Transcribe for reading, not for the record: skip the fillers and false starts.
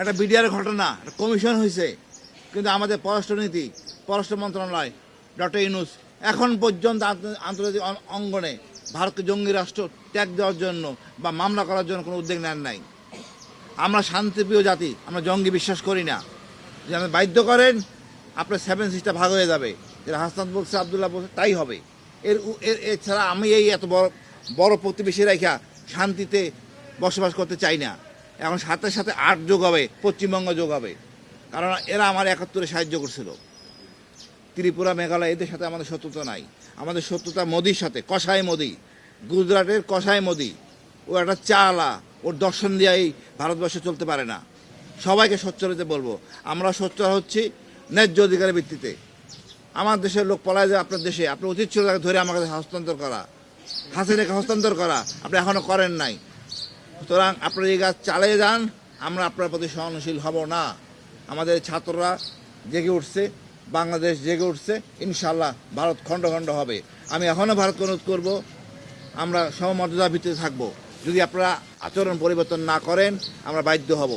একটা বিডিআর ঘটনা, একটা কমিশন হয়েছে, কিন্তু আমাদের পররাষ্ট্রনীতি, পররাষ্ট্র মন্ত্রণালয়, ডক্টর ইউনূস এখন পর্যন্ত আন্তর্জাতিক অঙ্গনে ভারতকে জঙ্গি রাষ্ট্র ট্যাগ দেওয়ার জন্য বা মামলা করার জন্য কোনো উদ্যোগ নেন নাই। আমরা শান্তিপ্রিয় জাতি, আমরা জঙ্গি বিশ্বাস করি না। যে আপনি বাধ্য করেন আপনার 7 সিস্টার ভাগ হয়ে যাবে, যেটা হাসান বলছে, আবদুল্লাহ বলছে, তাই হবে। এছাড়া আমি এই এত বড় বড় প্রতিবেশী রেখা শান্তিতে বসবাস করতে চাই না। এখন সাথে সাথে 8 যোগ হবে, পশ্চিমবঙ্গ যোগ হবে, কারণ এরা আমার 71-এ সাহায্য করছিল। ত্রিপুরা, মেঘালয়, এদের সাথে আমাদের শত্রুতা নাই। আমাদের শত্রুতা মোদির সাথে, কসাই মোদি, গুজরাটের কসাই মোদি। ও একটা চালা, ওর দর্শন দিয়েই ভারতবর্ষে চলতে পারে না। সবাইকে সোচ্চার হতে বলবো, আমরা সোচ্চার হচ্ছি ন্যায্য অধিকারের ভিত্তিতে। আমার দেশের লোক পলায় যায় আপনার দেশে, আপনার উচিত ছিল তাকে ধরে আমার কাছে হস্তান্তর করা, হাসিনাকে হস্তান্তর করা, আপনি এখনও করেন নাই। সুতরাং আপনারা এই কাজ চালিয়ে যান, আমরা আপনার প্রতি সহনশীল হব না। আমাদের ছাত্ররা জেগে উঠছে, বাংলাদেশ জেগে উঠছে, ইনশাল্লাহ ভারত খণ্ড খণ্ড হবে। আমি এখনও ভারতকে অনুরোধ করব, আমরা সমমর্যাদার ভিত্তিতে থাকবো। যদি আপনারা আচরণ পরিবর্তন না করেন, আমরা বাধ্য হব।